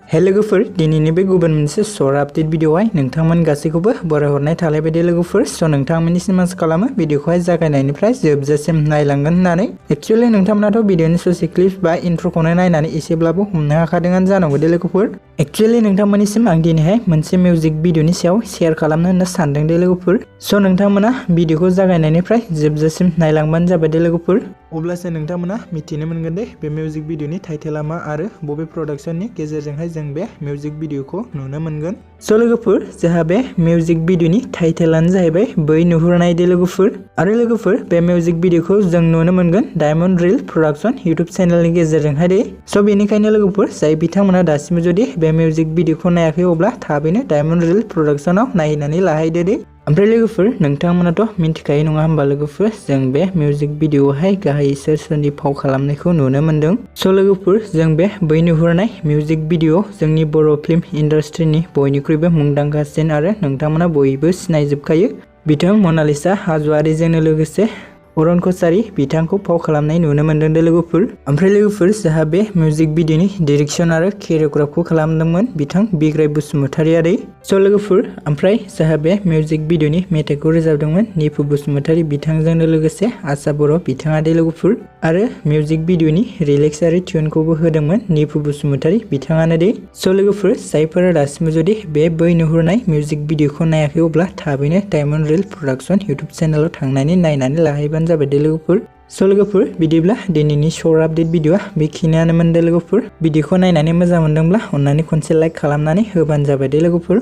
हे लोगोफोर दिनैनि बे गुबुन मोनसे सर आपडेट भिडिअआवहाय नोंथांमोन गासैखौबो बरायहरनाय थालाय बायदि लोगोफोर स' नोंथांमोननिसिम आसा खालामो भिडिअखौहाय जागायनायनिफ्राय जोबजासिम नायलांगोन होननानै एक्चुअली नोंथांमोनाथ' भिडिअनि ससे क्लिप बा इन्ट्र'खौनो नायनानै एसेब्लाबो हमनो हाखादोंआनो जानांगौ दे लोगोफोर एक्चुअली नोंथांमोननिसिम आं दिनैहाय मोनसे मिउजिक भिडिअनि सायाव शेयार खालामनो होनना सानदों दे लोगोफोर स' नोंथांमोना भिडिअखौ जागायनायनिफ्राय जोबजासिम नायलांबानो जाबाय दे लोगोफोर अब्लासो नोंथांमोना मिथिनो मोनगोन दे बे मिउजिक भिडिअनि टाइटेला मा आरो बबे प्रडाक्शननि गेजेरजोंहाय जों बे मिउजिक भिडिअखौ नुनो मोनगोन स' लोगोफोर जोंहा बे मिउजिक भिडिअनि टाइटेलानो जाहैबाय बै नुहुरनाय दे लोगोफोर आरो लोगोफोर बे मिउजिक भिडिअखौ जों नुनो मोनगोन डायमन्ड रिल प्रडाक्शन इउट्युब चेनेलनि गेजेरजोंहाय दे स' बेनिखायनो लोगोफोर जाय बिथांमोना दासिमबो जुदि बे मिउजिक भिडिअखौ नायाखै अब्ला थाबैनो डायमन्ड रिल प्रडाक्शनाव नायनानै लाहैदो दे ओमफ्राय लोगोफोर नोंथांमोनाथ' मिन्थिखायो नङा होमबा लोगोफोर जों बे मिउजिक भिडिअआवहाय गाहाय सोरनि फाव खालामनायखौ नुनो मोनदों स' लोगोफोर जों बे बै नुहुरनाय मिउजिक भिडिअ जोंनि बर' फिल्म इन्डास्ट्रिनि बयनिख्रुइबो मुंदांखासिन आरो नोंथांमोना बयबो सिनायजोबखायो बिथां मनालिसा हाज'वारिजोंनो लोगोसे अरुण कसारी बिथांखौ फाव खालामनाय नुनो मोनदों दे लोगोफोर ओमफ्राय लोगोफोर जोंहा बे मिउजिक भिडिअनि डिरेक्सन आरो केरिय'ग्राफखौ खालामदोंमोन बिथां बिग्राय बसुमतारियारि स' लोगोफोर ओमफ्राय जोंहा बे मिउजिक भिडिअनि मेथाइखौ रोजाबदोंमोन निफु बसुमतारि बिथांजोंनो लोगोसे आसा बर' बिथाङा दे लोगोफोर आरो मिउजिक भिडिअनि रिलेक्सारि टिउनखौबो होदोंमोन निफु बसुमतारि बिथाङानो दे स' लोगोफोर जायफोरा दासिमबो जुदि बे बै नुहुरनाय मिउजिक भिडिअखौ नायाखै अब्ला थाबैनो डायमन्ड रिल प्रडाक्शन इउट्युब चेनेलाव थांनानै नायनानै लाहैबानो जाबाय दे लोगोफोर स' लोगोफोर बिदिब्ला दिनैनि शर्ट आपडेट भिडिअआ बेखिनियानोमोन दे लोगोफोर भिडिअखौ नायनानै मोजां मोनदोंब्ला अन्नानै खनसे लाइक खालामनानै होबानो जाबाय दे लोगोफोर।